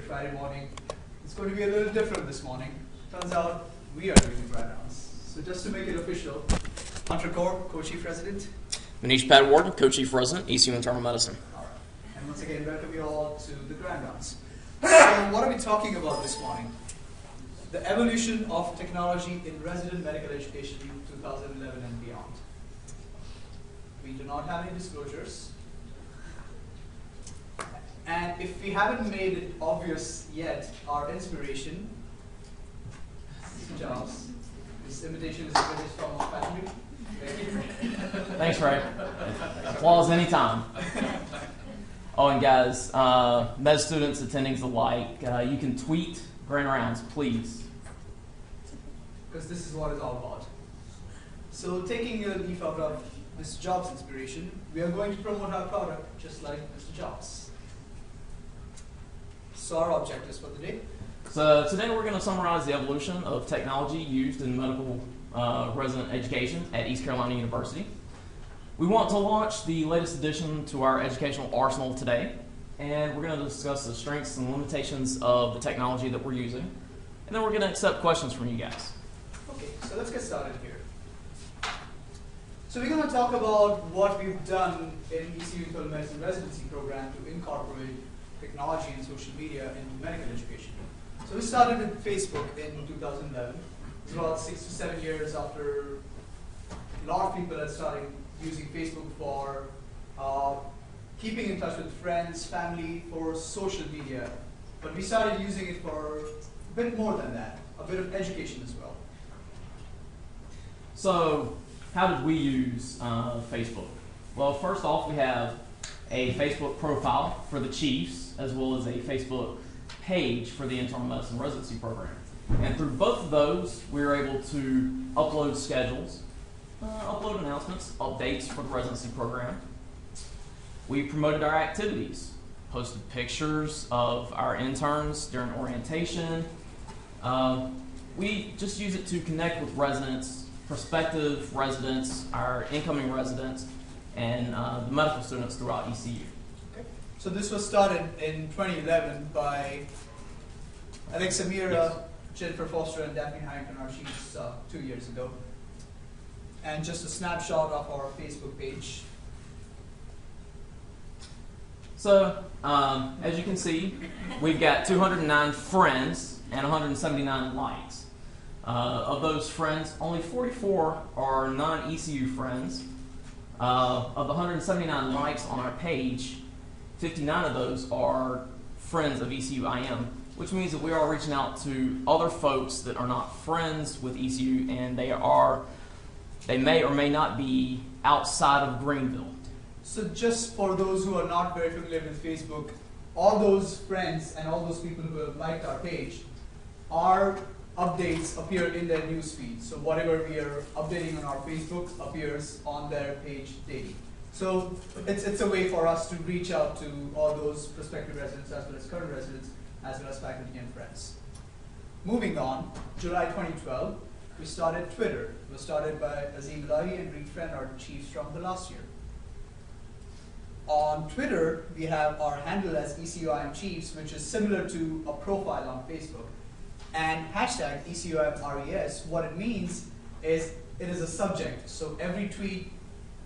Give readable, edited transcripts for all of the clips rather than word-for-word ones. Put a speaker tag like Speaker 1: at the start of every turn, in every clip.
Speaker 1: Friday morning. It's going to be a little different this morning. Turns out we are doing the grand rounds. So just to make it official, Hunter Kaur, Co-Chief Resident.
Speaker 2: Manish Padward, Co-Chief Resident, ECU Internal Medicine.
Speaker 1: All right. And once again, welcome you all to the grand rounds. So what are we talking about this morning? The evolution of technology in resident medical education 2011 and beyond. We do not have any disclosures. And if we haven't made it obvious yet, our inspiration, Mr. Jobs, this invitation is finished from our family. Thank you.
Speaker 2: Thanks, Ray. Applause anytime. Oh, and guys, med students, attendings alike, you can tweet grand rounds, please.
Speaker 1: Because this is what it's all about. So taking a leaf out of Mr. Jobs' inspiration, we are going to promote our product just like Mr. Jobs. So our objectives for the day.
Speaker 2: So today we're going to summarize the evolution of technology used in medical resident education at East Carolina University. We want to launch the latest addition to our educational arsenal today, and we're going to discuss the strengths and limitations of the technology that we're using, and then we're going to accept questions from you guys.
Speaker 1: Okay, so let's get started here. So we're going to talk about what we've done in ECU Internal Medicine residency program to incorporate technology and social media into medical education. So we started with Facebook in 2011. It's about 6 to 7 years after a lot of people had started using Facebook for keeping in touch with friends, family, for social media. But we started using it for a bit more than that, a bit of education as well.
Speaker 2: So how did we use Facebook? Well, first off, we have a Facebook profile for the chiefs, as well as a Facebook page for the internal medicine residency program. And through both of those, we were able to upload schedules, upload announcements, updates for the residency program. We promoted our activities, posted pictures of our interns during orientation. We just use it to connect with residents, prospective residents, our incoming residents, and the medical students throughout ECU.
Speaker 1: Okay. So this was started in 2011 by, I think, Samira,
Speaker 2: yes,
Speaker 1: Jennifer Foster, and Daphne Harrington, our chiefs, 2 years ago. And just a snapshot of our Facebook page.
Speaker 2: So, as you can see, we've got 209 friends and 179 likes. Of those friends, only 44 are non-ECU friends. Of the 179 likes on our page, 59 of those are friends of eCUiN, which means that we are reaching out to other folks that are not friends with ECU, and they may or may not be outside of Greenville.
Speaker 1: So just for those who are not very familiar with Facebook, all those friends and all those people who have liked our page, our updates appear in their newsfeed. So whatever we are updating on our Facebook appears on their page daily. So it's a way for us to reach out to all those prospective residents as well as current residents, as well as faculty and friends. Moving on, July 2012, we started Twitter. It was started by Azim Elahi and Reed Friend, our chiefs from the last year. On Twitter, we have our handle as eCUiN Chiefs, which is similar to a profile on Facebook. And hashtag eCUiN Res, what it means is it is a subject. So every tweet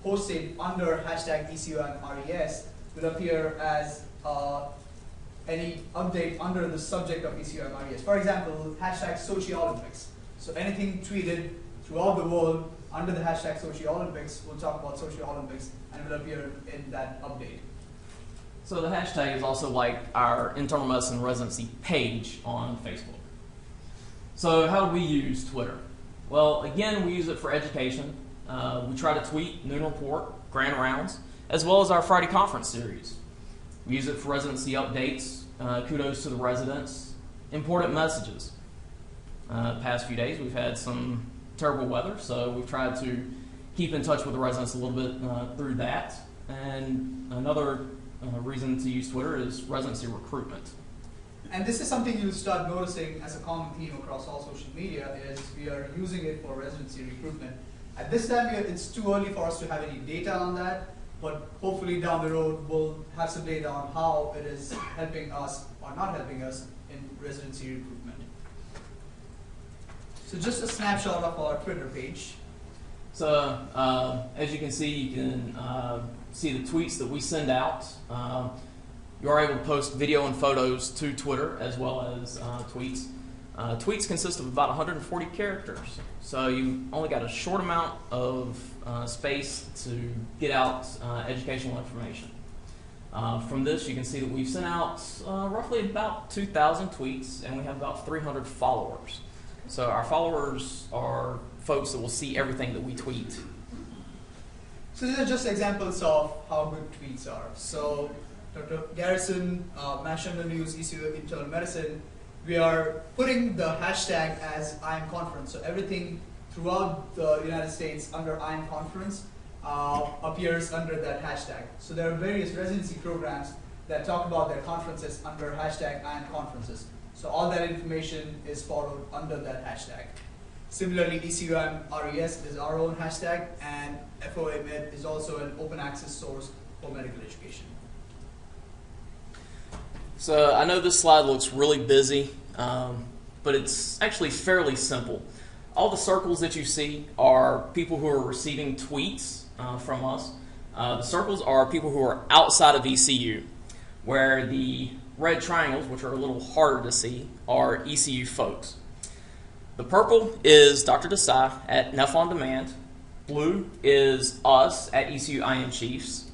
Speaker 1: posted under hashtag eCUiN Res will appear as any update under the subject of eCUiN Res. For example, hashtag Sochi Olympics. So anything tweeted throughout the world under the hashtag Sochi Olympics, we'll talk about Sochi Olympics, and it will appear in that update.
Speaker 2: So the hashtag is also like our internal medicine residency page on Facebook. So how do we use Twitter? Well, again, we use it for education. We try to tweet noon report, grand rounds, as well as our Friday conference series. We use it for residency updates, kudos to the residents, important messages. Past few days, we've had some terrible weather, so we've tried to keep in touch with the residents a little bit through that. And another reason to use Twitter is residency recruitment.
Speaker 1: And this is something you'll start noticing as a common theme across all social media, is we are using it for residency recruitment. At this time, it's too early for us to have any data on that, but hopefully down the road we'll have some data on how it is helping us are not helping us in residency recruitment. So just a snapshot of our Twitter page.
Speaker 2: So as you can see the tweets that we send out. You are able to post video and photos to Twitter as well as tweets. Tweets consist of about 140 characters, so you only got a short amount of space to get out educational information. From this, you can see that we've sent out roughly about 2,000 tweets, and we have about 300 followers. So our followers are folks that will see everything that we tweet.
Speaker 1: So these are just examples of how good tweets are. So Dr. Garrison mentioned in the news, ECU Internal Medicine, we are putting the hashtag as eCUiN conference. So everything throughout the United States under eCUiN conference appears under that hashtag. So there are various residency programs that talk about their conferences under hashtag eCUiN conferences. So all that information is followed under that hashtag. Similarly, ECUiN Res is our own hashtag, and FOA Med is also an open access source for medical education.
Speaker 2: So I know this slide looks really busy, but it's actually fairly simple. All the circles that you see are people who are receiving tweets from us. The circles are people who are outside of ECU, where the red triangles, which are a little harder to see, are ECU folks. The purple is Dr. Desai at Neff On Demand. Blue is us at eCUiN Chiefs.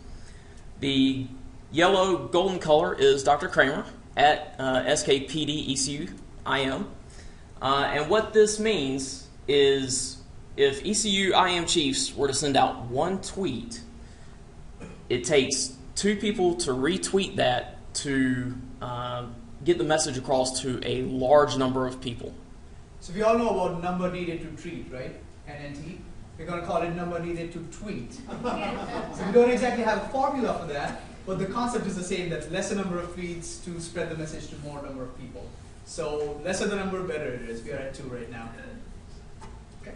Speaker 2: The yellow golden color is Dr. Kramer at SKPD eCUiM. And what this means is if eCUiM Chiefs were to send out one tweet, it takes 2 people to retweet that to get the message across to a large number of people.
Speaker 1: So we all know about number needed to treat, right? NNT. We're going to call it number needed to tweet. So we don't exactly have a formula for that, but the concept is the same, that lesser number of tweets to spread the message to more number of people. So lesser the number, better it is. We are at 2 right now. Okay.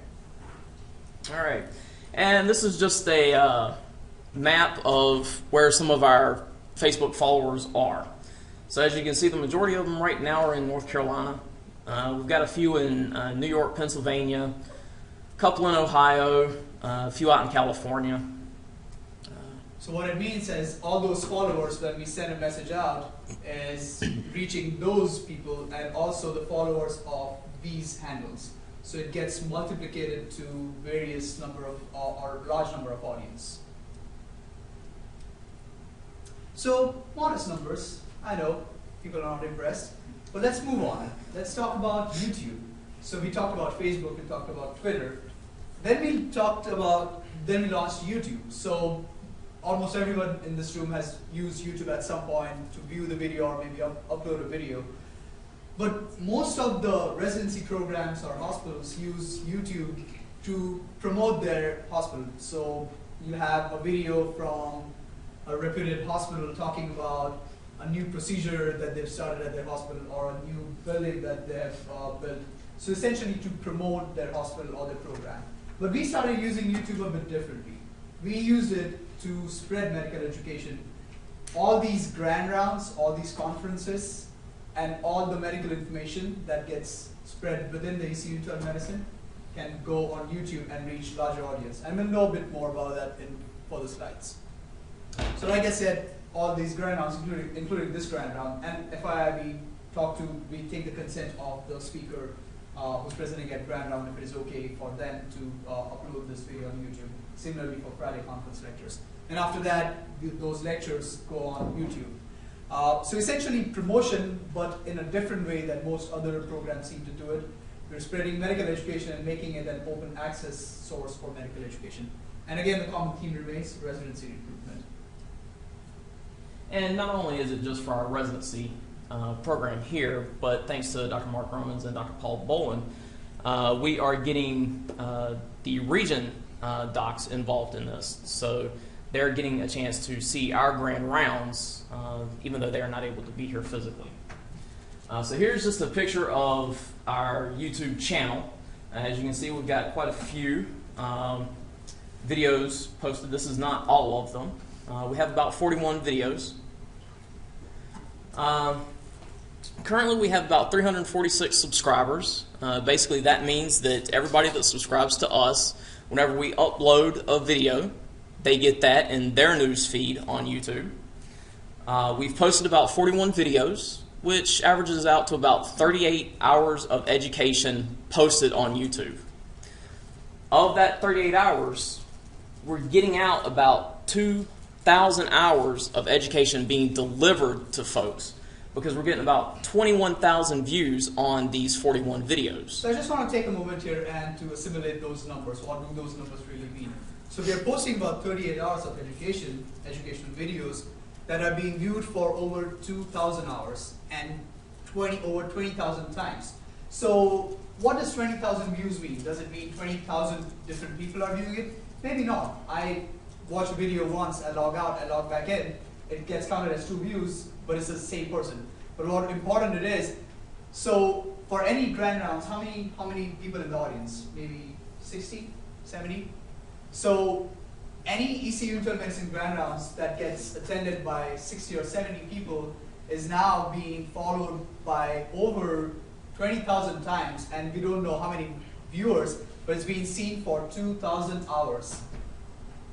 Speaker 2: All right. And this is just a map of where some of our Facebook followers are. So as you can see, the majority of them right now are in North Carolina. We've got a few in New York, Pennsylvania, a couple in Ohio, a few out in California.
Speaker 1: So what it means is all those followers, when we send a message out, is reaching those people and also the followers of these handles. So it gets multiplicated to various number of, or large number of audience. So modest numbers, I know, people are not impressed. But let's move on. Let's talk about YouTube. So we talked about Facebook, we talked about Twitter. Then we launched YouTube. So almost everyone in this room has used YouTube at some point to view the video or maybe upload a video. But most of the residency programs or hospitals use YouTube to promote their hospital. So you have a video from a reputed hospital talking about a new procedure that they've started at their hospital or a new building that they have built. So essentially to promote their hospital or their program. But we started using YouTube a bit differently. We used it to spread medical education. All these grand rounds, all these conferences, and all the medical information that gets spread within the ECU Internal Medicine can go on YouTube and reach larger audience. And we'll know a bit more about that in further slides. So like I said, all these grand rounds, including this grand round, and FYI, we take the consent of the speaker who's presenting at grand round if it is okay for them to upload this video on YouTube. Similarly for Friday conference lectures. And after that, those lectures go on YouTube. So essentially promotion, but in a different way than most other programs seem to do it. We're spreading medical education and making it an open access source for medical education. And again, the common theme remains residency recruitment.
Speaker 2: And not only is it just for our residency program here, but thanks to Dr. Mark Romans and Dr. Paul Bolin, we are getting the region docs involved in this. So they're getting a chance to see our grand rounds, even though they're not able to be here physically. So here's just a picture of our YouTube channel. As you can see, we've got quite a few videos posted. This is not all of them. We have about 41 videos. Currently, we have about 346 subscribers. Basically, that means that everybody that subscribes to us, whenever we upload a video, they get that in their news feed on YouTube. We've posted about 41 videos, which averages out to about 38 hours of education posted on YouTube. Of that 38 hours, we're getting out about 2,000 hours of education being delivered to folks, because we're getting about 21,000 views on these 41 videos.
Speaker 1: So I just want to take a moment here and to assimilate those numbers. What do those numbers really mean? So we are posting about 38 hours of educational videos that are being viewed for over 2,000 hours and over 20,000 times. So what does 20,000 views mean? Does it mean 20,000 different people are viewing it? Maybe not. I watch a video once, I log out, I log back in, it gets counted as 2 views, but it's the same person. But what important it is, so for any grand rounds, how many people in the audience? Maybe 60, 70? So any ECU Internal Medicine grand rounds that gets attended by 60 or 70 people is now being followed by over 20,000 times, and we don't know how many viewers, but it's being seen for 2,000 hours.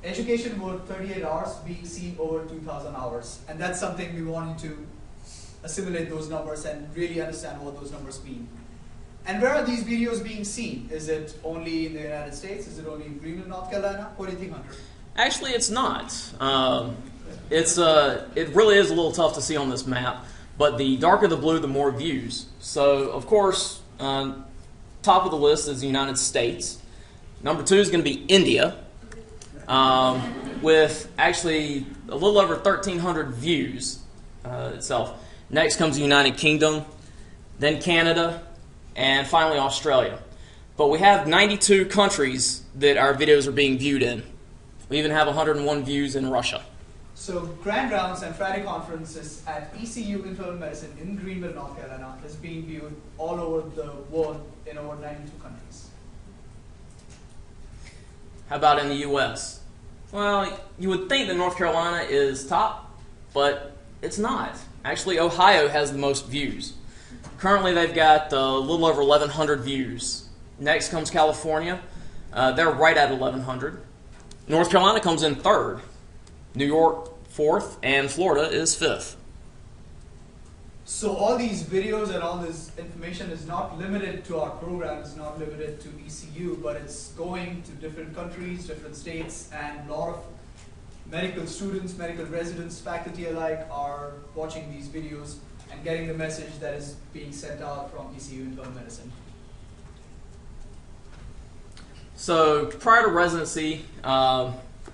Speaker 1: Education over 38 hours being seen over 2,000 hours. And that's something we wanted to assimilate those numbers and really understand what those numbers mean. And where are these videos being seen? Is it only in the United States? Is it only in Greenville, North Carolina? What do you think, Hunter?
Speaker 2: Actually, it's not. It really is a little tough to see on this map, but the darker the blue, the more views. So, of course, top of the list is the United States. Number 2 is going to be India, with actually a little over 1,300 views itself. Next comes the United Kingdom, then Canada, and finally Australia. But we have 92 countries that our videos are being viewed in. We even have 101 views in Russia.
Speaker 1: So grand rounds and Friday conferences at ECU Internal Medicine in Greenville, North Carolina is being viewed all over the world in over 92 countries.
Speaker 2: How about in the U.S.? Well, you would think that North Carolina is top, but it's not. Actually, Ohio has the most views. Currently, they've got a little over 1,100 views. Next comes California. They're right at 1,100. North Carolina comes in 3rd. New York 4th, and Florida is 5th.
Speaker 1: So all these videos and all this information is not limited to our program, it's not limited to ECU, but it's going to different countries, different states, and a lot of medical students, medical residents, faculty alike are watching these videos and getting the message that is being sent out from ECU Internal Medicine.
Speaker 2: So prior to residency,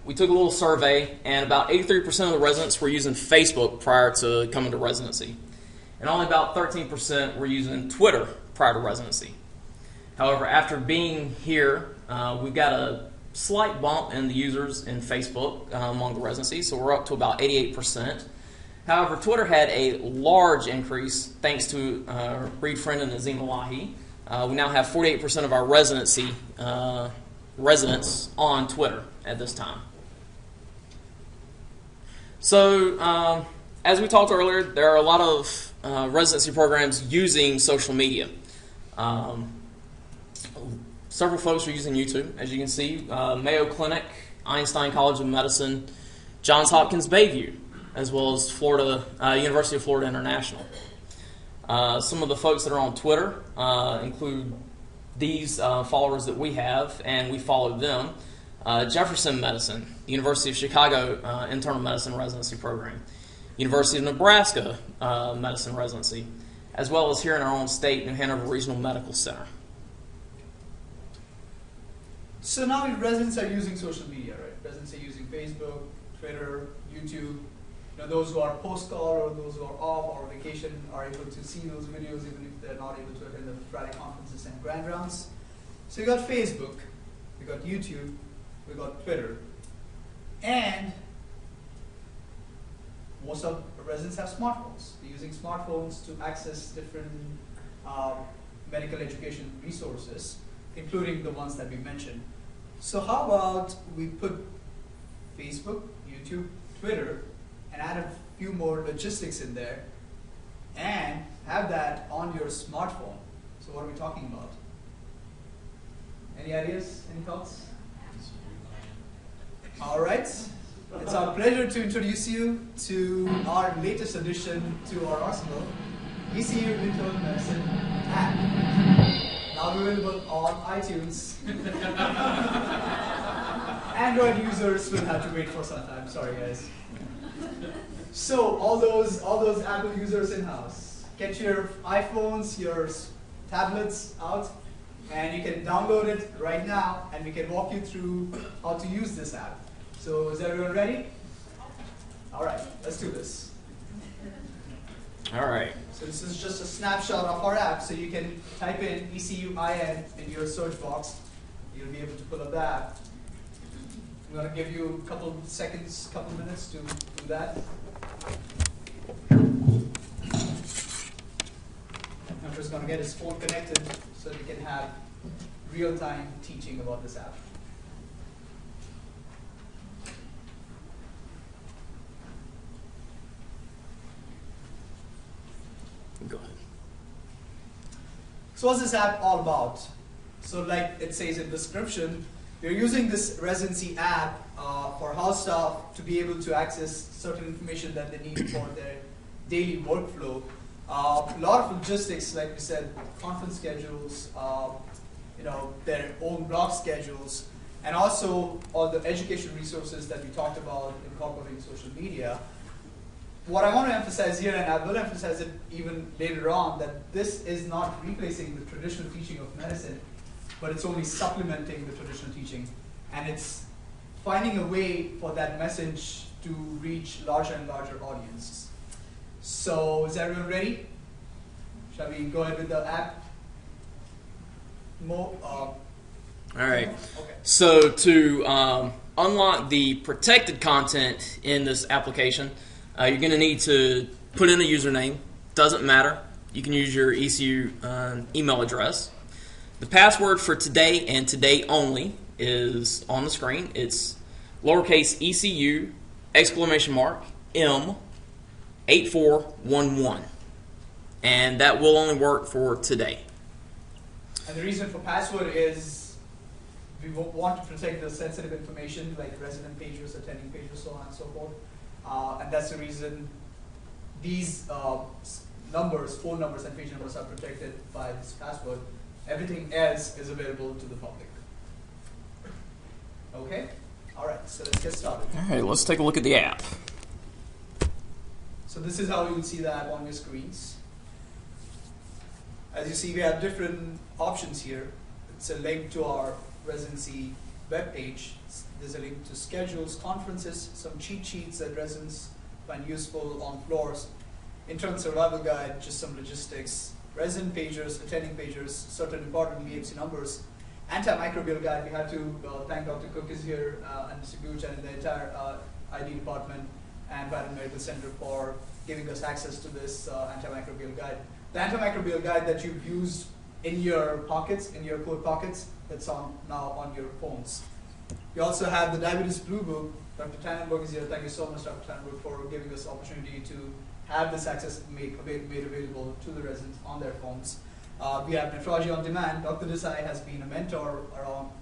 Speaker 2: we took a little survey, and about 83% of the residents were using Facebook prior to coming to residency. And only about 13% were using Twitter prior to residency. However, after being here, we've got a slight bump in the users in Facebook among the residency, so we're up to about 88%. However, Twitter had a large increase thanks to Reed Friend and Nazim Alahi. We now have 48% of our residency residents on Twitter at this time. So, as we talked earlier, there are a lot of residency programs using social media. Several folks are using YouTube, as you can see. Mayo Clinic, Einstein College of Medicine, Johns Hopkins Bayview, as well as Florida, University of Florida International. Some of the folks that are on Twitter include these followers that we have, and we follow them. Jefferson Medicine, University of Chicago Internal Medicine Residency Program, University of Nebraska Medicine Residency, as well as here in our own state, New Hanover Regional Medical Center.
Speaker 1: So now residents are using social media, right? Residents are using Facebook, Twitter, YouTube. Those who are post-call or those who are off or vacation are able to see those videos even if they're not able to attend the Friday conferences and grand rounds. So you got Facebook, we got YouTube, we got Twitter, and most of the residents have smartphones. They're using smartphones to access different medical education resources, including the ones that we mentioned. So how about we put Facebook, YouTube, Twitter, and add a few more logistics in there. and have that on your smartphone. So what are we talking about? Any ideas? Any thoughts? All right. It's our pleasure to introduce you to our latest addition to our arsenal, ECU Internal Medicine app. Now available on iTunes. Android users will have to wait for some time. Sorry, guys. So all those Apple users in house, get your iPhones, your tablets out, and you can download it right now, and we can walk you through how to use this app. So is everyone ready? All right, let's do this.
Speaker 2: All right.
Speaker 1: So this is just a snapshot of our app. So you can type in eCUiN in your search box. You'll be able to pull up the app. I'm going to give you a couple seconds, couple minutes to do that. I'm just going to get his phone connected so we can have real-time teaching about this app.
Speaker 2: Go ahead.
Speaker 1: So what's this app all about? So like it says in the description, we're using this residency app for house staff to be able to access certain information that they need for their daily workflow. A lot of logistics, like we said, conference schedules, their own blog schedules, and also all the education resources that we talked about incorporating social media. What I want to emphasize here, and I will emphasize it even later on, that this is not replacing the traditional teaching of medicine, but it's only supplementing the traditional teaching. And it's finding a way for that message to reach larger and larger audiences. So is everyone ready? Shall we go ahead with the app?
Speaker 2: All right.
Speaker 1: Okay.
Speaker 2: So to unlock the protected content in this application, you're going to need to put in a username. Doesn't matter. You can use your ECU email address. The password for today and today only is on the screen. It's lowercase ECU M8411. And that will only work for today.
Speaker 1: And the reason for password is we want to protect the sensitive information like resident pages, attending pages, so on and so forth. And that's the reason these numbers, phone numbers and page numbers are protected by this password. Everything else is available to the public. Okay? All right, so let's get started.
Speaker 2: All right, let's take a look at the app.
Speaker 1: So this is how you would see the app on your screens. As you see, we have different options here. It's a link to our residency webpage. There's a link to schedules, conferences, some cheat sheets that residents find useful on floors, internal survival guide, just some logistics, resident pagers, attending pagers, certain important BMC numbers, antimicrobial guide. We have to thank Dr. Cook is here and Mr. Gooch and the entire ID department and Vidcon Medical Center for giving us access to this antimicrobial guide. The antimicrobial guide that you've used in your pockets, in your coat pockets, that's now on your phones. We also have the Diabetes Blue Book. Dr. Tannenberg is here. Thank you so much, Dr. Tannenberg, for giving us the opportunity to have this access made available to the residents on their phones. We have Nephrology on Demand. Dr. Desai has been a mentor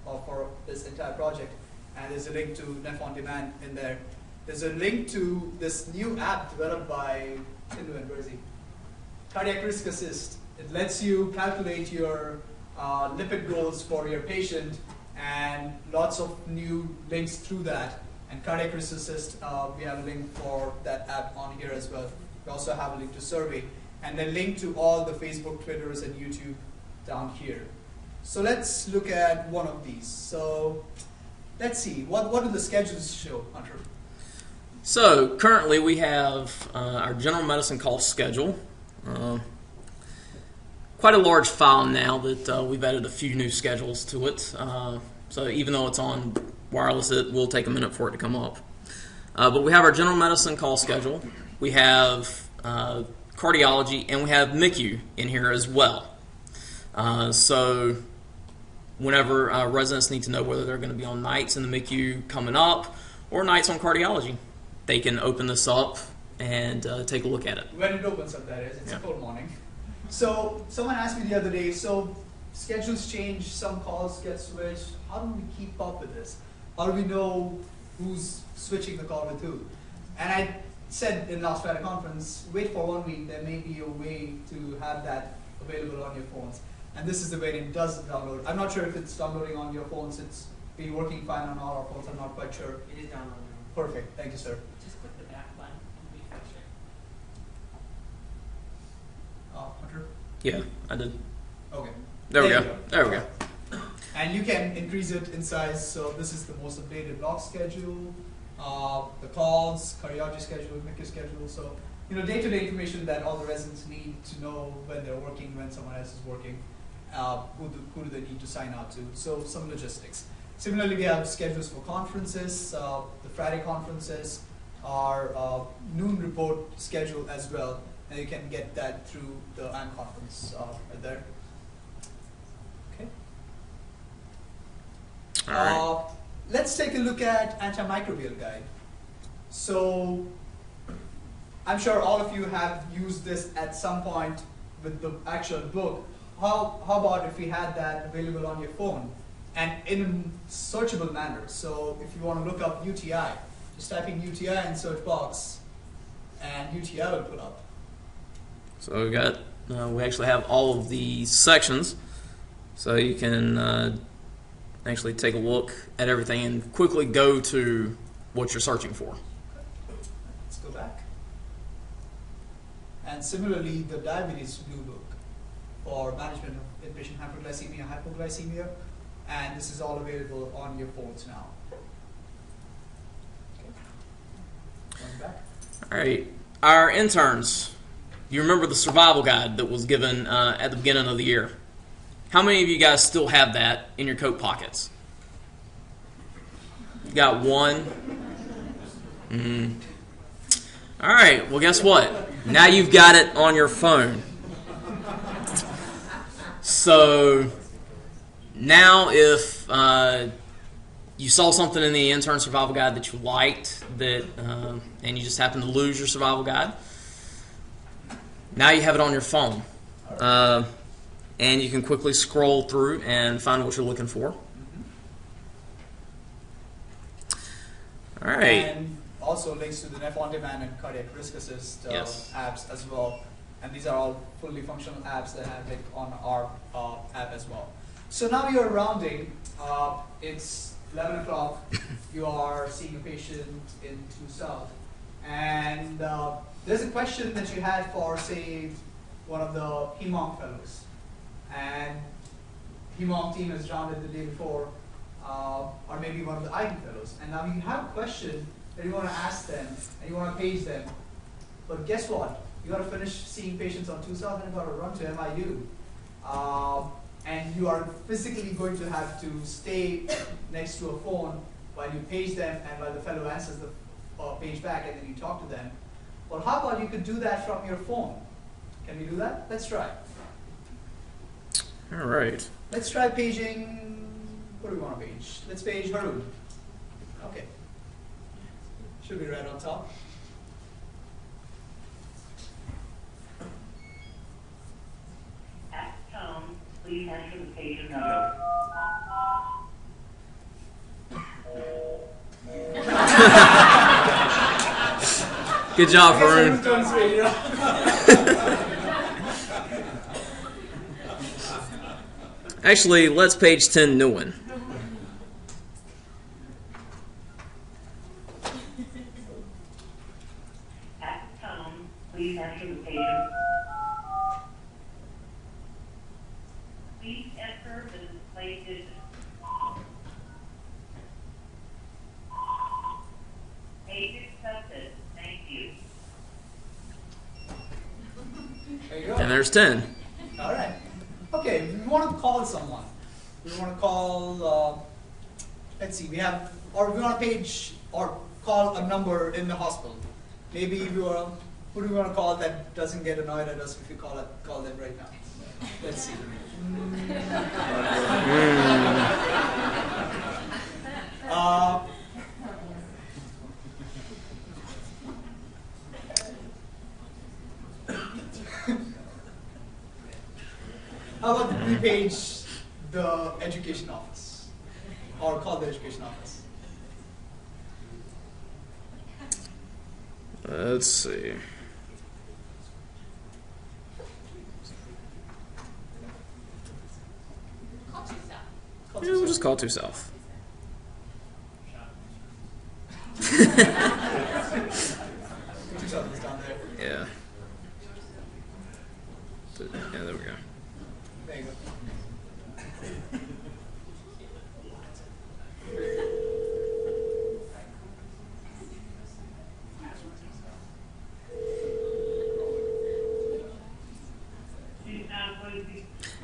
Speaker 1: for this entire project, and there's a link to Neph on Demand in there. There's a link to this new app developed by Tindu and Bersey, Cardiac Risk Assist. It lets you calculate your lipid goals for your patient, and lots of new links through that. And Cardiac Risk Assist, we have a link for that app on here as well. We also have a link to survey, and then link to all the Facebook, Twitters, and YouTube down here. So let's look at one of these. So let's see, what do the schedules show, Hunter?
Speaker 2: So currently we have our general medicine call schedule. Quite a large file now that we've added a few new schedules to it. So even though it's on wireless, it will take a minute for it to come up. But we have our general medicine call schedule. We have cardiology, and we have MICU in here as well. So whenever residents need to know whether they're going to be on nights in the MICU coming up or nights on cardiology, they can open this up and take a look at it.
Speaker 1: When it opens up, that is. It's
Speaker 2: Yeah.
Speaker 1: a cold morning. So someone asked me the other day, so schedules change, some calls get switched. How do we keep up with this? How do we know who's switching the call with who? And I said in last Friday conference, wait for 1 week, there may be a way to have that available on your phones. And this is the way it does download. I'm not sure if it's downloading on your phones. It's been working fine on all our phones. I'm not quite sure.
Speaker 3: It is downloading.
Speaker 1: Perfect. Thank you, sir.
Speaker 3: Just click the back button and refresh it.
Speaker 1: Hunter?
Speaker 2: Yeah, I did.
Speaker 1: Okay.
Speaker 2: There we
Speaker 1: you
Speaker 2: go. There we go.
Speaker 1: And you can increase it in size. So this is the most updated block schedule, the calls, cardiology schedule, MICU schedule. So, day-to-day information that all the residents need to know when they're working, when someone else is working, who do they need to sign out to. So some logistics. Similarly, we have schedules for conferences. The Friday conferences are noon report schedule as well. And you can get that through the AM conference right there. Okay.
Speaker 2: All right.
Speaker 1: Let's take a look at antimicrobial guide. So I'm sure all of you have used this at some point with the actual book. How about if we had that available on your phone and in a searchable manner? So if you want to look up UTI, just type in UTI in search box and UTI will pull up.
Speaker 2: So we actually have all of the sections, so you can actually take a look at everything and quickly go to what you're searching for.
Speaker 1: Let's go back. And similarly, the diabetes blue book for management of inpatient hyperglycemia, hypoglycemia, and this is all available on your phones now. Okay. Going back.
Speaker 2: All right, our interns. You remember the survival guide that was given at the beginning of the year? How many of you guys still have that in your coat pockets? You got one? All right, well, guess what? Now you've got it on your phone. So now if you saw something in the intern survival guide that you liked, and you just happen to lose your survival guide, now you have it on your phone. And you can quickly scroll through and find what you're looking for. All right.
Speaker 1: And also links to the NEF On Demand and Cardiac Risk Assist
Speaker 2: Yes.
Speaker 1: apps as well. And these are all fully functional apps that have it on our app as well. So now you're rounding. It's 11 o'clock. You are seeing a patient in 2 South. And there's a question that you had for, say, one of the HEMONC fellows. And HEMONC team has rounded the day before, or maybe one of the IT fellows. And now you have a question that you want to ask them, and you want to page them. But guess what? You got to finish seeing patients on 2 South, and you got to run to MIU. And you are physically going to have to stay next to a phone while you page them and while the fellow answers the page back, and then you talk to them. Well, how about you could do that from your phone? Can we do that? Let's try.
Speaker 2: All right.
Speaker 1: Let's try paging. What do we want to page? Let's page Harun. Okay. Should be right on top.
Speaker 4: At tone, please enter the patient number.
Speaker 2: Good job, Harun. Actually, let's page 10 new one.
Speaker 4: At tone, please enter the patient. Please enter the display digit. Page accepted. Thank you.
Speaker 1: There you go.
Speaker 2: And there's 10.
Speaker 1: All right. Okay, we want to call someone. We want to call, let's see, we want to page or call a number in the hospital. Maybe who do we want to call that doesn't get annoyed at us if we call them right now? Let's see. How about we page the education office, or call the education office?
Speaker 2: Let's see.
Speaker 3: Call 2 South.
Speaker 1: Call
Speaker 2: Yeah, we'll just call 2 South.
Speaker 1: Two South is down there.
Speaker 2: Yeah. Yeah, there we go.
Speaker 1: There you go.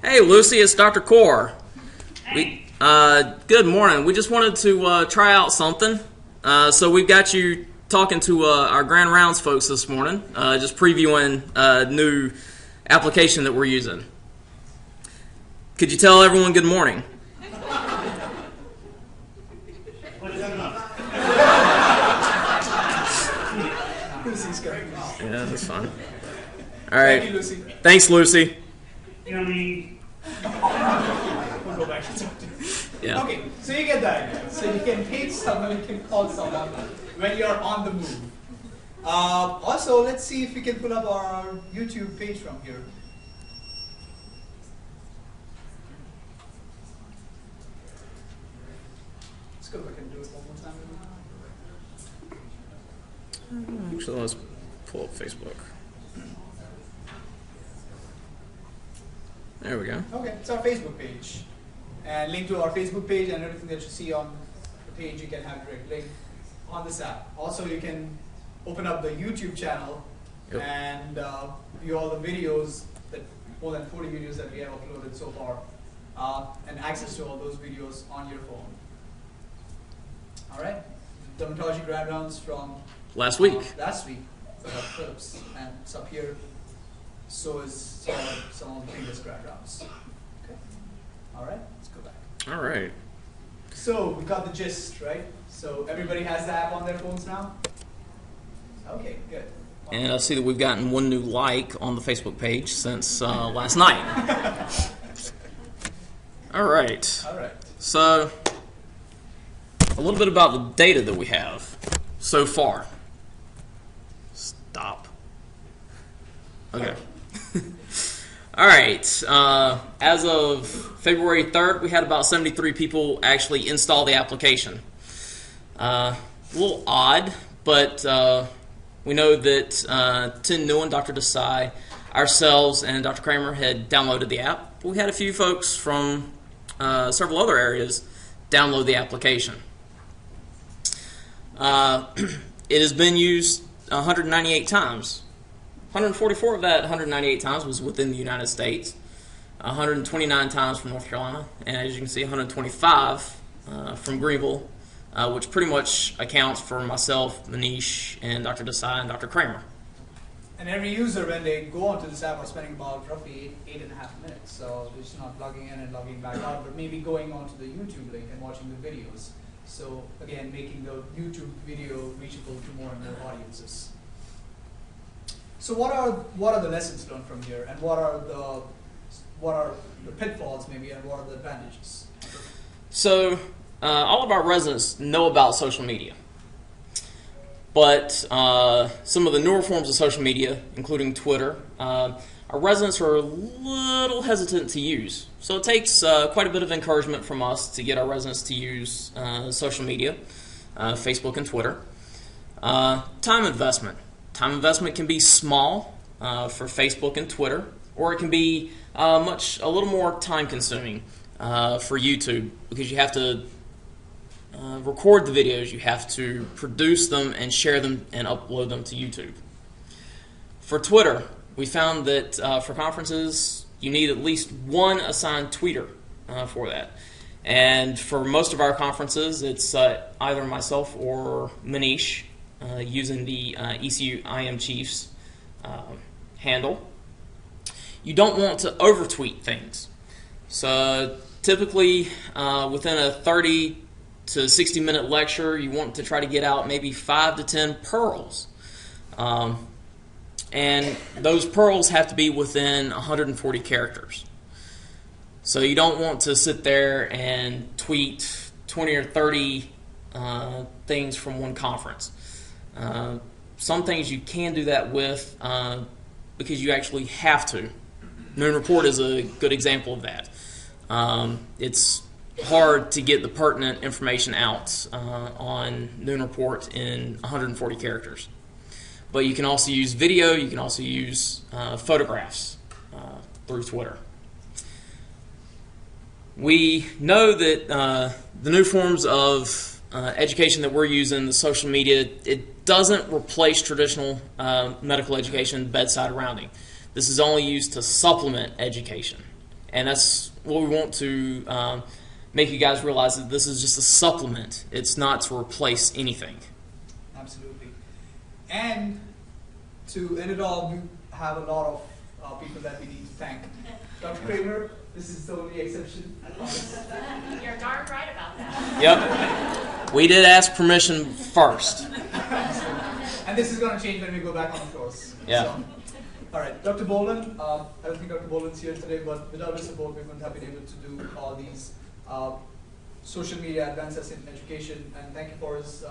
Speaker 2: Hey, Lucy, it's Dr. Core. Good morning. We just wanted to try out something. So we've got you talking to our Grand Rounds folks this morning, just previewing a new application that we're using. Could you tell everyone good morning?
Speaker 1: Lucy's going.
Speaker 2: Yeah, that's fine. All right.
Speaker 1: Thank you, Lucy.
Speaker 2: Thanks, Lucy.
Speaker 1: We'll go back to talk to you.
Speaker 2: Yeah.
Speaker 1: Okay, so you get the idea. So you can page someone, you can call someone when you're on the move. Also, let's see if we can pull up our YouTube page from here. Let's go back and do it one more time.
Speaker 2: Actually, let's pull up Facebook. There we go.
Speaker 1: Okay, it's our Facebook page. And link to our Facebook page and everything that you see on the page, you can have direct link on this app. Also, you can open up the YouTube channel and view all the videos, that more than 40 videos that we have uploaded so far, and access to all those videos on your phone. All right, dermatology grad rounds from
Speaker 2: Last week.
Speaker 1: Last week, clips, and it's up here. So is some of the previous grad rounds. Okay. All right, let's go back.
Speaker 2: All right.
Speaker 1: So we got the gist, right? So everybody has the app on their phones now? Okay, good.
Speaker 2: And I see that we've gotten one new like on the Facebook page since last night. All right.
Speaker 1: All right.
Speaker 2: So, a little bit about the data that we have so far. Stop. Okay. All right. As of February 3rd, we had about 73 people actually install the application. A little odd, but we know that Tim Nguyen, Dr. Desai, ourselves, and Dr. Kramer had downloaded the app. We had a few folks from several other areas download the application. It has been used 198 times. 144 of that 198 times was within the United States, 129 times from North Carolina, and as you can see, 125 from Greenville, which pretty much accounts for myself, Manish, and Dr. Desai and Dr. Kramer.
Speaker 1: And every user, when they go onto this app, are spending about roughly 8.5 minutes. So it's not logging in and logging back out, but maybe going onto the YouTube link and watching the videos. So again, making the YouTube video reachable to more and more audiences. So what are the lessons learned from here, and what are the pitfalls maybe, and what are the advantages?
Speaker 2: So all of our residents know about social media, but some of the newer forms of social media, including Twitter, our residents are a little hesitant to use. So it takes quite a bit of encouragement from us to get our residents to use social media, Facebook and Twitter. Time investment. Time investment can be small for Facebook and Twitter, or it can be a little more time consuming for YouTube, because you have to record the videos, you have to produce them and share them and upload them to YouTube. For Twitter, we found that for conferences, you need at least one assigned tweeter for that. And for most of our conferences, it's either myself or Manish using the eCUiN Chiefs handle. You don't want to over-tweet things. So typically, within a 30 to 60 minute lecture, you want to try to get out maybe 5 to 10 pearls. And those pearls have to be within 140 characters. So you don't want to sit there and tweet 20 or 30 things from one conference. Some things you can do that with because you actually have to. Noon Report is a good example of that. It's hard to get the pertinent information out on Noon Report in 140 characters. But you can also use video, you can also use photographs through Twitter. We know that the new forms of education that we're using, the social media, it doesn't replace traditional medical education, bedside rounding. This is only used to supplement education. And that's what we want to make you guys realize, that this is just a supplement. It's not to replace anything.
Speaker 1: Absolutely. And to end it all, we have a lot of people that we need to thank. Dr. Kramer, this is the only exception.
Speaker 3: You're darn right about that.
Speaker 2: Yep. We did ask permission first.
Speaker 1: And this is going to change when we go back on the course.
Speaker 2: Yeah.
Speaker 1: So, all right, Dr. Boland, I don't think Dr. Boland's here today, but without his support, we wouldn't have been able to do all these social media advances in education. And thank you for his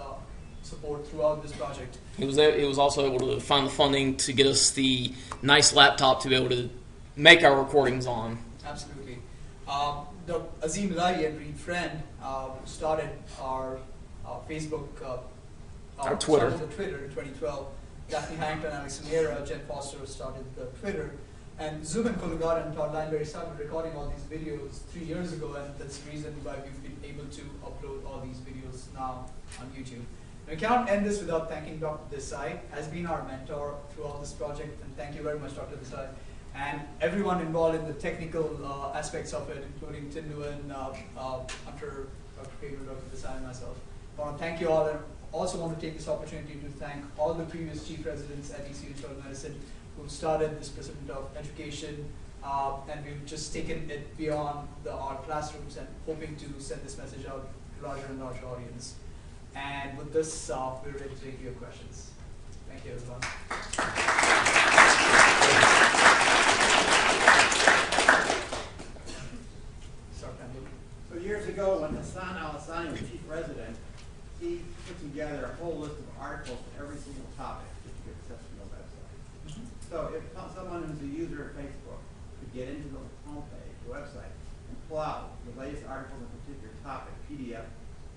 Speaker 1: support throughout this project.
Speaker 2: He was also able to find the funding to get us the nice laptop to be able to make our recordings on.
Speaker 1: Absolutely. Dr. Azim Ilahi and Reed Friend started our Facebook,
Speaker 2: our Twitter.
Speaker 1: Started the Twitter in 2012. Daphne Harrington, Alex Miera, Jen Foster started the Twitter. And Zubin Kolugar and Todd Lineberry started recording all these videos 3 years ago, and that's the reason why we've been able to upload all these videos now on YouTube. And we cannot end this without thanking Dr. Desai, has been our mentor throughout this project, and thank you very much, Dr. Desai. And everyone involved in the technical aspects of it, including Tim Nguyen, Hunter, Dr. Kramer, Dr. Desai, and myself. I want to thank you all, and also want to take this opportunity to thank all the previous chief residents at ECU Medicine who started this pursuit of education, and we've just taken it beyond our classrooms and hoping to send this message out to larger and larger audience. And with this, we're ready to take your questions. Thank you, everyone.
Speaker 5: So years ago, when Hassan al-Hassani was chief resident, he put together a whole list of articles for every single topic just to get access to the website. So if someone who's a user of Facebook could get into the homepage, the website, and pull out the latest articles on a particular topic, PDF,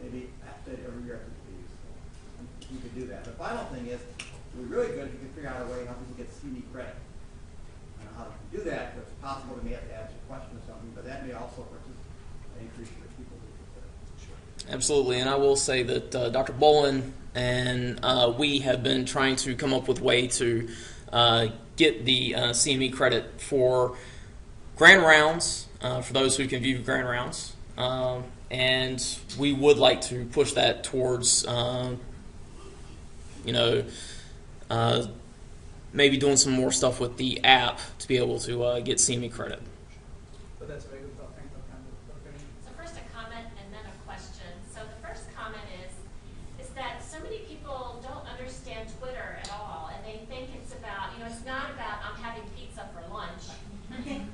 Speaker 5: maybe update every year, I think would be useful. And you could do that. The final thing is, it would be really good if you could figure out a way how people get CME credit. I don't know how to do that, but it's possible they may have to ask a question or something, but that may also increase your people who consider. Sure.
Speaker 2: Absolutely, and I will say that Dr. Boland and we have been trying to come up with a way to get the CME credit for grand rounds, for those who can view grand rounds, and we would like to push that towards, maybe doing some more stuff with the app to be able to get CME credit.
Speaker 1: But that's a very good thought. Thank you, Dr.
Speaker 3: So first a comment and then a question. So the first comment is that so many people don't understand Twitter at all, and they think it's about, it's not about I'm having pizza for lunch.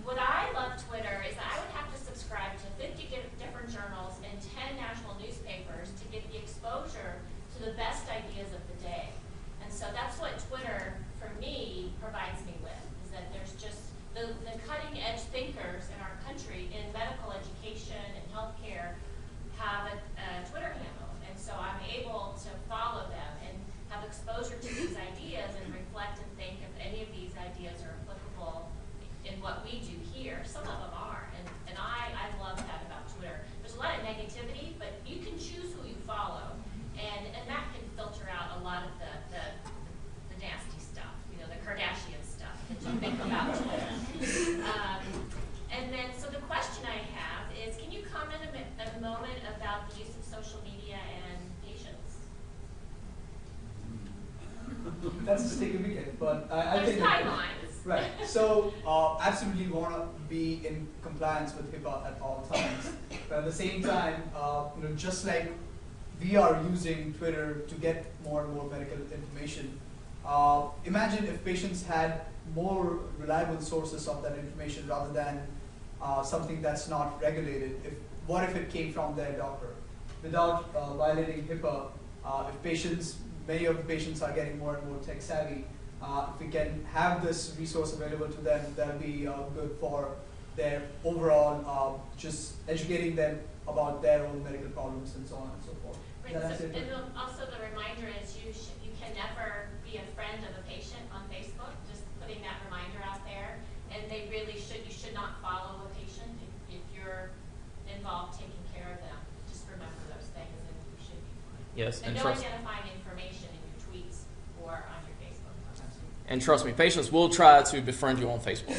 Speaker 3: What I love Twitter is that I would have to subscribe to 50 different journals and 10 national newspapers to get the exposure to the best ideas of the day. And so that's what Twitter, for me, provides me with, is that there's just the cutting edge thinkers in our country in medical education and healthcare have a Twitter handle. And so I'm able to follow them and have exposure to these ideas and reflect and think if any of these ideas are applicable in what we do here. Some of them are, and I love that about Twitter. There's a lot of negativity, but you can choose who you follow, and that can filter out a lot of the nasty stuff, the Kardashian stuff that you think about Twitter. And then, so the question I have is, can you comment a moment about the use of social media and patients?
Speaker 1: That's a sticky wicket, but I
Speaker 3: There's
Speaker 1: think
Speaker 3: guidelines.
Speaker 1: right. So absolutely want to be in compliance with HIPAA at all times. But at the same time, just like we are using Twitter to get more and more medical information, imagine if patients had more reliable sources of that information rather than something that's not regulated, what if it came from their doctor? Without violating HIPAA, if patients, many of the patients are getting more and more tech savvy, if we can have this resource available to them, that'll be good for their overall, just educating them about their own medical problems and so on and so forth.
Speaker 3: Right,
Speaker 1: That
Speaker 3: so,
Speaker 1: answer it?
Speaker 3: and also the reminder is you can never be a friend of a patient on Facebook, just putting that reminder out there. And they really you should not follow a patient if you're involved taking care of them. Just remember those things and you should be fine.
Speaker 2: Yes,
Speaker 3: And
Speaker 2: and
Speaker 3: no
Speaker 2: trust,
Speaker 3: identifying information in your tweets or on your Facebook posts.
Speaker 2: and trust me, patients will try to befriend you on Facebook.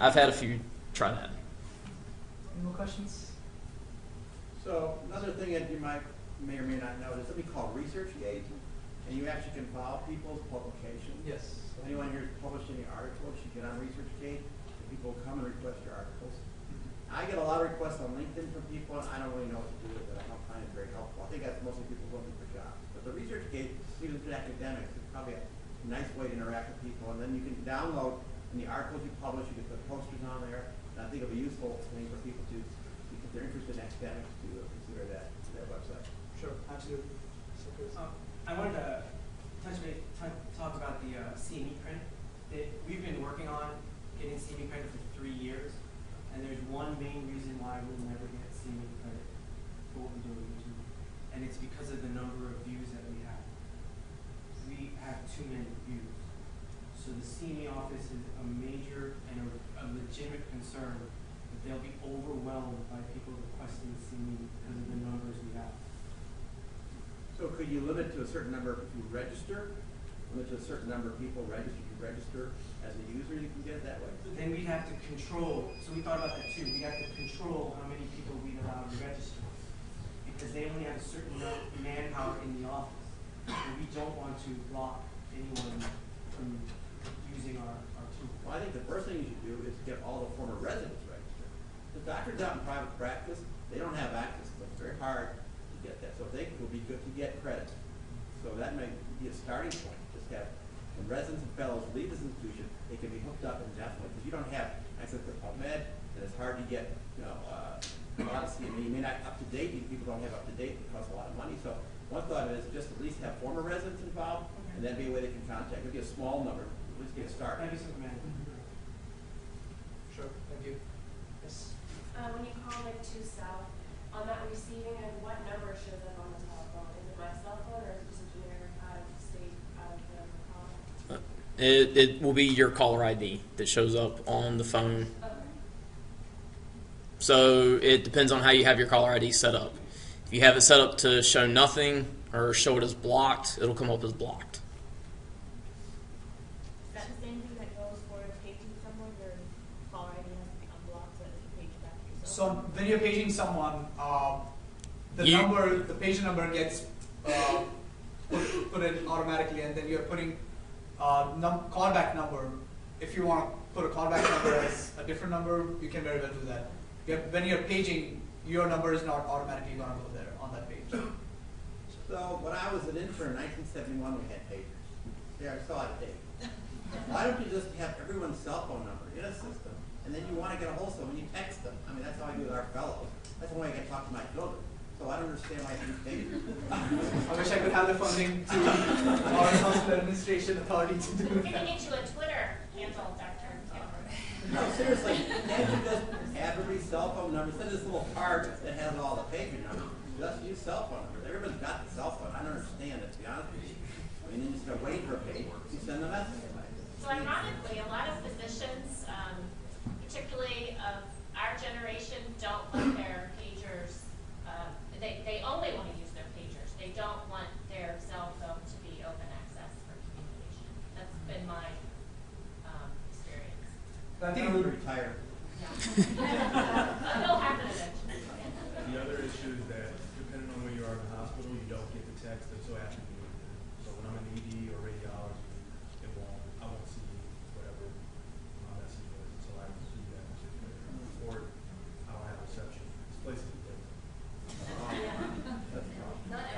Speaker 2: I've had a few try that.
Speaker 1: Any more questions?
Speaker 5: So another thing that you may or may not know is something called ResearchGate, and you actually can follow people's publications.
Speaker 1: Yes.
Speaker 5: So anyone here who's published any articles, you get on ResearchGate, and people come and request your articles. I get a lot of requests on LinkedIn from people, and I don't really know what to do with it. I don't find it very helpful. I think that's mostly people looking for jobs. But the ResearchGate, even for academics, is probably a nice way to interact with people, and then you can download any articles you publish, you can put posters on there, and I think it'll be a useful thing for people to, if they're interested in academics, to consider that website.
Speaker 1: Sure, absolutely. So Chris.
Speaker 6: I wanted to talk about the CME credit that we've been working on getting CME credit for 3 years, and there's one main reason why we'll never get CME credit for what we do on YouTube, and it's because of the number of views that we have. We have too many views. So the CME office is a major and a legitimate concern that they'll be overwhelmed by people requesting CME because of the numbers we have.
Speaker 5: So could you limit to a certain number if you register? Limit to a certain number of people register as a user, you can get it that way?
Speaker 6: Then we'd have to control, so we thought about that too, we'd have to control how many people we'd allow to register. Because they only have a certain amount of manpower in the office. And we don't want to block anyone from using our tool.
Speaker 5: Well, I think the first thing you should do is get all the former residents registered. The doctors out in private practice, they don't have access, so it's very hard to get that. So it would be good to get credit. So that may be a starting point. Just have, when residents and fellows leave this institution, they can be hooked up indefinitely, because you don't have access to PubMed, and it's hard to get, a lot of CME. You may not up to date, people don't have up to date, it costs a lot of money. So one thought is just at least have former residents involved, and then be a way they can contact. Maybe a small number, at least get started.
Speaker 6: That'd be something, man.
Speaker 1: Sure, thank you. Yes.
Speaker 7: When you call like 2 South, on that receiving end, what number shows up on the telephone? Is it my cell phone or is it just a generic out of state, out of the call?
Speaker 2: It will be your caller ID that shows up on the phone.
Speaker 7: Okay.
Speaker 2: So it depends on how you have your caller ID set up. If you have it set up to show nothing or show it as blocked, it'll come up as blocked.
Speaker 7: Is that the same thing that goes for paging someone or caller ID has to become blocked so that you can page back yourself?
Speaker 1: So when you're paging someone, the patient number gets put in automatically, and then you're putting callback number. If you want to put a callback number as a different number, you can very well do that. When you're paging, your number is not automatically going to go there on that page.
Speaker 5: So when I was an intern in 1971, we had pagers. They are so out of date. Why don't you just have everyone's cell phone number in a system, and then you want to get a hold of someone, you text them. I mean, that's how I do with our fellows. That's the way I can talk to my children. So I don't understand why I need pagers.
Speaker 1: I wish I could have the funding to our hospital administration authority to do
Speaker 3: We can
Speaker 1: that.
Speaker 3: get you a Twitter handle, Dr.
Speaker 5: No, seriously, can't you just have every cell phone number, instead of this little card that has all the pager numbers, just use cell phone numbers. Everybody's got the cell phone. I don't understand it, to be honest with you. I mean, then you just wait for a page, you send the message.
Speaker 3: So ironically, a lot of physicians, particularly of our generation, don't want their pagers, they only want to use their pagers. They don't want their cell phone to be open access for communication. That's been my experience.
Speaker 1: I think it
Speaker 5: I'm
Speaker 1: would
Speaker 5: retired.
Speaker 3: Yeah. It'll happen eventually.
Speaker 8: The other issue is that depending on where you are in the hospital, you don't get the text until after you leave. So when I'm in ED or radiology, I won't see whatever my message was until I receive that particular report. I don't have reception. This place is different.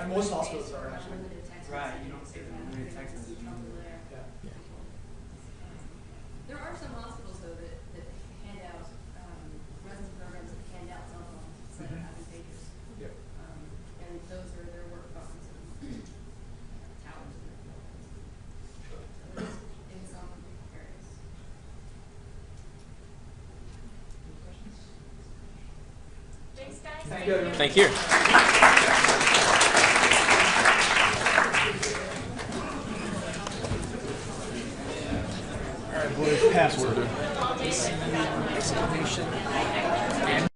Speaker 1: And most hospitals are actually.
Speaker 6: Right, you don't get the limited text message.
Speaker 1: Yeah.
Speaker 9: There are some hospitals, though, that hand out
Speaker 1: Thank you, everyone.
Speaker 2: Thank you.
Speaker 9: All right, boys, password. ECU exclamation.